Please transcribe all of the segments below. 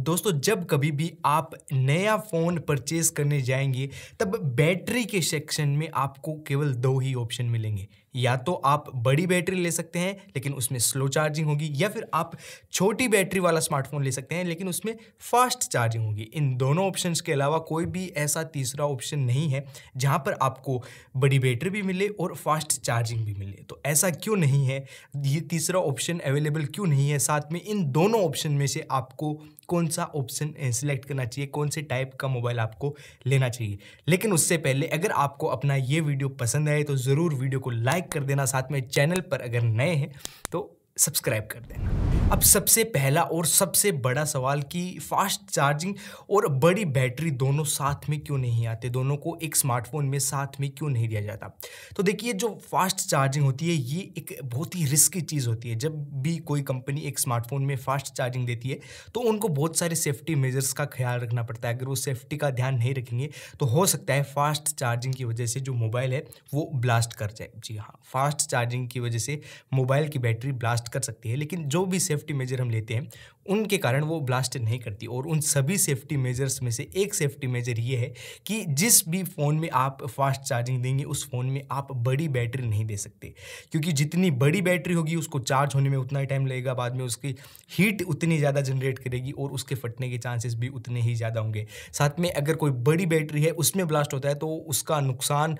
दोस्तों जब कभी भी आप नया फ़ोन परचेज़ करने जाएँगे, तब बैटरी के सेक्शन में आपको केवल 2 ही ऑप्शन मिलेंगे। या तो आप बड़ी बैटरी ले सकते हैं, लेकिन उसमें स्लो चार्जिंग होगी, या फिर आप छोटी बैटरी वाला स्मार्टफ़ोन ले सकते हैं, लेकिन उसमें फ़ास्ट चार्जिंग होगी। इन दोनों ऑप्शंस के अलावा कोई भी ऐसा तीसरा ऑप्शन नहीं है, जहाँ पर आपको बड़ी बैटरी भी मिले और फ़ास्ट चार्जिंग भी मिले। तो ऐसा क्यों नहीं है? ये तीसरा ऑप्शन अवेलेबल क्यों नहीं है? साथ में इन दोनों ऑप्शन में से आपको कौन-सा ऑप्शन सिलेक्ट करना चाहिए, कौन से टाइप का मोबाइल आपको लेना चाहिए। लेकिन उससे पहले अगर आपको अपना ये वीडियो पसंद आए तो ज़रूर वीडियो को लाइक कर देना, साथ में चैनल पर अगर नए हैं तो सब्सक्राइब कर देना। अब सबसे पहला और सबसे बड़ा सवाल कि फास्ट चार्जिंग और बड़ी बैटरी दोनों साथ में क्यों नहीं आते, दोनों को एक स्मार्टफोन में साथ में क्यों नहीं दिया जाता। तो देखिए, जो फास्ट चार्जिंग होती है ये एक बहुत ही रिस्की चीज़ होती है। जब भी कोई कंपनी एक स्मार्टफोन में फास्ट चार्जिंग देती है तो उनको बहुत सारे सेफ्टी मेजर्स का ख्याल रखना पड़ता है। अगर वो सेफ्टी का ध्यान नहीं रखेंगे तो हो सकता है फास्ट चार्जिंग की वजह से जो मोबाइल है वो ब्लास्ट कर जाए। जी हाँ, फास्ट चार्जिंग की वजह से मोबाइल की बैटरी ब्लास्ट कर सकती है, लेकिन जो भी सेफ्टी मेजर हम लेते हैं उनके कारण वो ब्लास्ट नहीं करती। और उन सभी सेफ्टी मेजर्स में से एक सेफ्टी मेजर ये है कि जिस भी फ़ोन में आप फास्ट चार्जिंग देंगे उस फ़ोन में आप बड़ी बैटरी नहीं दे सकते, क्योंकि जितनी बड़ी बैटरी होगी उसको चार्ज होने में उतना ही टाइम लगेगा, बाद में उसकी हीट उतनी ज़्यादा जनरेट करेगी और उसके फटने के चांसेस भी उतने ही ज़्यादा होंगे। साथ में अगर कोई बड़ी बैटरी है उसमें ब्लास्ट होता है तो उसका नुकसान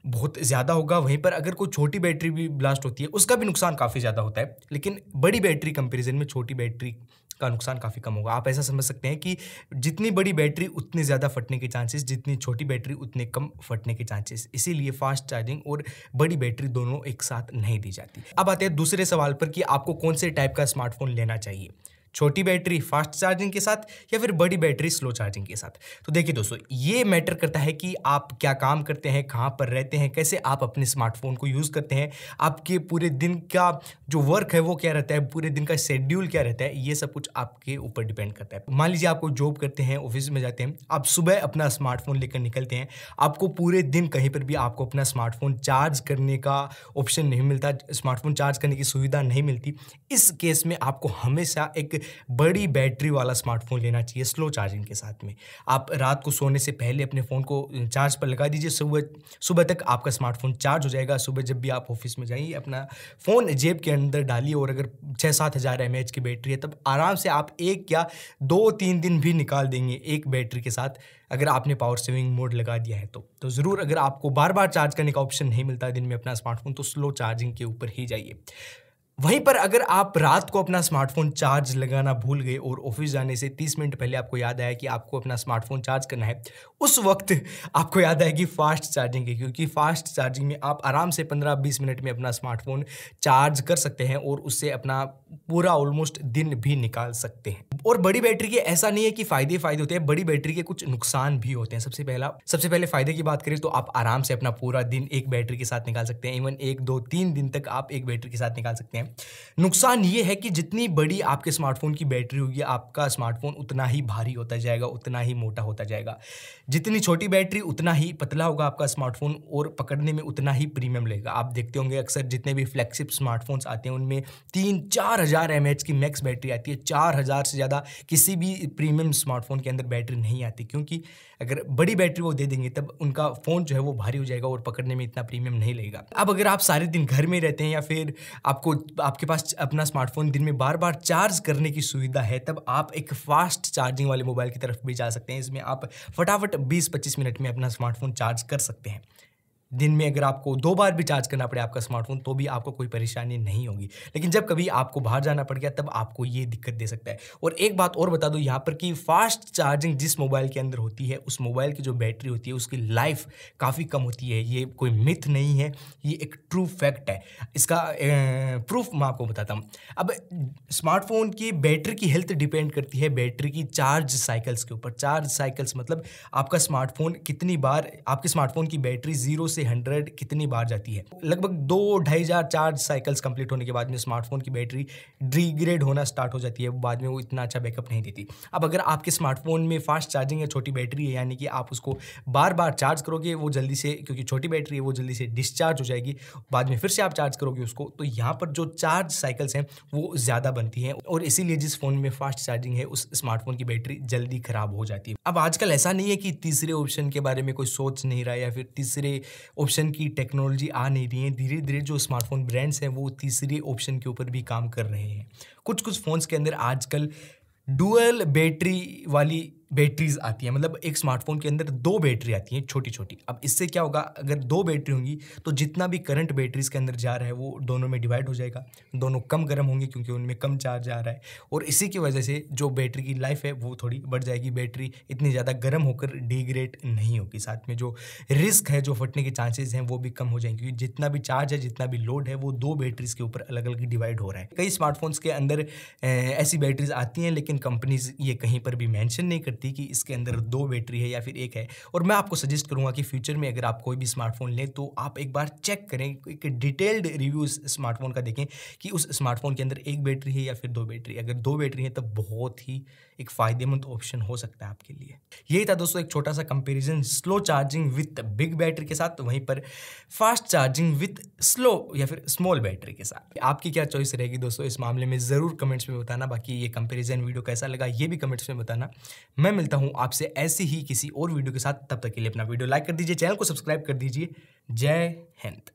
बहुत ज़्यादा होगा। वहीं पर अगर कोई छोटी बैटरी भी ब्लास्ट होती है उसका भी नुकसान काफ़ी ज़्यादा होता है, लेकिन बड़ी बैटरी कंपैरिजन में छोटी बैटरी का नुकसान काफ़ी कम होगा। आप ऐसा समझ सकते हैं कि जितनी बड़ी बैटरी उतने ज़्यादा फटने के चांसेस, जितनी छोटी बैटरी उतने कम फटने के चांसेस। इसीलिए फास्ट चार्जिंग और बड़ी बैटरी दोनों एक साथ नहीं दी जाती। अब आते हैं दूसरे सवाल पर कि आपको कौन से टाइप का स्मार्टफोन लेना चाहिए, छोटी बैटरी फास्ट चार्जिंग के साथ या फिर बड़ी बैटरी स्लो चार्जिंग के साथ। तो देखिए दोस्तों, ये मैटर करता है कि आप क्या काम करते हैं, कहाँ पर रहते हैं, कैसे आप अपने स्मार्टफोन को यूज़ करते हैं, आपके पूरे दिन का जो वर्क है वो क्या रहता है, पूरे दिन का शेड्यूल क्या रहता है, ये सब कुछ आपके ऊपर डिपेंड करता है। मान लीजिए आपको जॉब करते हैं, ऑफिस में जाते हैं, आप सुबह अपना स्मार्टफोन लेकर निकलते हैं, आपको पूरे दिन कहीं पर भी आपको अपना स्मार्टफोन चार्ज करने का ऑप्शन नहीं मिलता, स्मार्टफोन चार्ज करने की सुविधा नहीं मिलती। इस केस में आपको हमेशा एक बड़ी बैटरी वाला स्मार्टफोन लेना चाहिए स्लो चार्जिंग के साथ में। आप रात को सोने से पहले अपने फ़ोन को चार्ज पर लगा दीजिए, सुबह तक आपका स्मार्टफोन चार्ज हो जाएगा। सुबह जब भी आप ऑफिस में जाइए अपना फ़ोन जेब के अंदर डालिए, और अगर 6-7 हज़ार mAh की बैटरी है तब आराम से आप 1 या 2-3 दिन भी निकाल देंगे एक बैटरी के साथ, अगर आपने पावर सेविंग मोड लगा दिया है तो ज़रूर। अगर आपको बार-बार चार्ज करने का ऑप्शन नहीं मिलता दिन में अपना स्मार्टफोन, तो स्लो चार्जिंग के ऊपर ही जाइए। वहीं पर अगर आप रात को अपना स्मार्टफोन चार्ज लगाना भूल गए और ऑफिस जाने से 30 मिनट पहले आपको याद आया कि आपको अपना स्मार्टफोन चार्ज करना है, उस वक्त आपको याद आएगी फास्ट चार्जिंग है, क्योंकि फास्ट चार्जिंग में आप आराम से 15-20 मिनट में अपना स्मार्टफोन चार्ज कर सकते हैं और उससे अपना पूरा ऑलमोस्ट दिन भी निकाल सकते हैं। और बड़ी बैटरी के ऐसा नहीं है कि फ़ायदे होते हैं, बड़ी बैटरी के कुछ नुकसान भी होते हैं। सबसे पहले फ़ायदे की बात करें तो आप आराम से अपना पूरा दिन एक बैटरी के साथ निकाल सकते हैं। इवन 1, 2, 3 दिन तक आप एक बैटरी के साथ निकाल सकते हैं। नुकसान ये है कि जितनी बड़ी आपके स्मार्टफोन की बैटरी होगी, आपका स्मार्टफोन उतना ही भारी होता जाएगा, उतना ही मोटा होता जाएगा। जितनी छोटी बैटरी उतना ही पतला होगा आपका स्मार्टफोन और पकड़ने में उतना ही प्रीमियम लगेगा। आप देखते होंगे अक्सर जितने भी फ्लैगशिप स्मार्टफोन्स आते हैं उनमें 3-4 हज़ार mAh की मैक्स बैटरी आती है। 4000 से ज़्यादा किसी भी प्रीमियम स्मार्टफोन के अंदर बैटरी नहीं आती, क्योंकि अगर बड़ी बैटरी वो दे देंगे तब उनका फ़ोन जो है वो भारी हो जाएगा और पकड़ने में इतना प्रीमियम नहीं लगेगा। अब अगर आप सारे दिन घर में रहते हैं या फिर आपके पास अपना स्मार्टफोन दिन में बार-बार चार्ज करने की सुविधा है, तब आप एक फास्ट चार्जिंग वाले मोबाइल की तरफ भी जा सकते हैं। इसमें आप फटाफट 20-25 मिनट में अपना स्मार्टफोन चार्ज कर सकते हैं। दिन में अगर आपको 2 बार भी चार्ज करना पड़े आपका स्मार्टफोन तो भी आपको कोई परेशानी नहीं होगी। लेकिन जब कभी आपको बाहर जाना पड़ गया तब आपको ये दिक्कत दे सकता है। और एक बात और बता दूं यहाँ पर कि फास्ट चार्जिंग जिस मोबाइल के अंदर होती है उस मोबाइल की जो बैटरी होती है उसकी लाइफ काफ़ी कम होती है। ये कोई मिथ नहीं है, ये एक ट्रू फैक्ट है। इसका प्रूफ मैं आपको बताता हूँ। अब स्मार्टफोन की बैटरी की हेल्थ डिपेंड करती है बैटरी की चार्ज साइकिल्स के ऊपर। चार्ज साइकिल्स मतलब आपका स्मार्टफोन कितनी बार, आपके स्मार्टफोन की बैटरी 0 से 100 कितनी बार जाती है? लगभग 2-2,500 चार्ज साइकिल्स कंप्लीट होने के बाद में स्मार्टफोन की बैटरी डिग्रेड होना स्टार्ट हो जाती है, बाद में वो इतना अच्छा बैकअप नहीं देती। अब अगर आपके स्मार्टफोन में फास्ट चार्जिंग है, छोटी बैटरी है, यानी कि आप उसको बार बार चार्ज करोगे वो जल्दी से, क्योंकि छोटी बैटरी है वो जल्दी से डिस्चार्ज हो जाएगी, बाद में फिर से आप चार्ज करोगे उसको, तो यहाँ पर जो चार्ज साइकिल्स हैं वो ज़्यादा बनती हैं और इसीलिए जिस फ़ोन में फास्ट चार्जिंग है उस स्मार्टफोन की बैटरी जल्दी ख़राब हो जाती है। अब आजकल ऐसा नहीं है कि तीसरे ऑप्शन के बारे में कोई सोच नहीं रहा है या फिर तीसरे ऑप्शन की टेक्नोलॉजी आ नहीं रही है। धीरे धीरे जो स्मार्टफोन ब्रांड्स हैं वो तीसरे ऑप्शन के ऊपर भी काम कर रहे हैं। कुछ कुछ फ़ोन्स के अंदर आजकल डुअल बैटरी वाली बैटरीज आती हैं, मतलब एक स्मार्टफोन के अंदर 2 बैटरी आती हैं छोटी छोटी। अब इससे क्या होगा, अगर 2 बैटरी होंगी तो जितना भी करंट बैटरीज के अंदर जा रहा है वो दोनों में डिवाइड हो जाएगा, दोनों कम गर्म होंगे क्योंकि उनमें कम चार्ज आ रहा है और इसी की वजह से जो बैटरी की लाइफ है वो थोड़ी बढ़ जाएगी, बैटरी इतनी ज़्यादा गर्म होकर डिग्रेड नहीं होगी, साथ में जो रिस्क है, जो फटने के चांसेस हैं वो भी कम हो जाएंगे, क्योंकि जितना भी चार्ज है, जितना भी लोड है वो 2 बैटरीज के ऊपर अलग अलग डिवाइड हो रहा है। कई स्मार्टफोन्स के अंदर ऐसी बैटरीज आती हैं लेकिन कंपनीज ये कहीं पर भी मेंशन नहीं करती कि इसके अंदर 2 बैटरी है या फिर 1 है। और मैं आपको सजेस्ट करूंगा कि फ्यूचर में अगर आप कोई भी स्मार्टफोन लें तो आप एक बार चेक करें, एक डिटेल्ड रिव्यू इस स्मार्टफोन का देखें कि उस स्मार्टफोन के अंदर 1 बैटरी है या फिर 2 बैटरी। अगर 2 बैटरी है तब बहुत ही एक फ़ायदेमंद ऑप्शन हो सकता है आपके लिए। यही था दोस्तों एक छोटा सा comparison slow charging with big battery के साथ, वहीं पर फास्ट चार्जिंग विथ स्लो या फिर स्मॉल बैटरी के साथ। आपकी क्या चॉइस रहेगी दोस्तों इस मामले में, ज़रूर कमेंट्स में बताना। बाकी ये कंपैरिजन वीडियो कैसा लगा ये भी कमेंट्स में बताना। मैं मिलता हूँ आपसे ऐसे ही किसी और वीडियो के साथ, तब तक के लिए अपना वीडियो लाइक कर दीजिए, चैनल को सब्सक्राइब कर दीजिए। जय हिंद।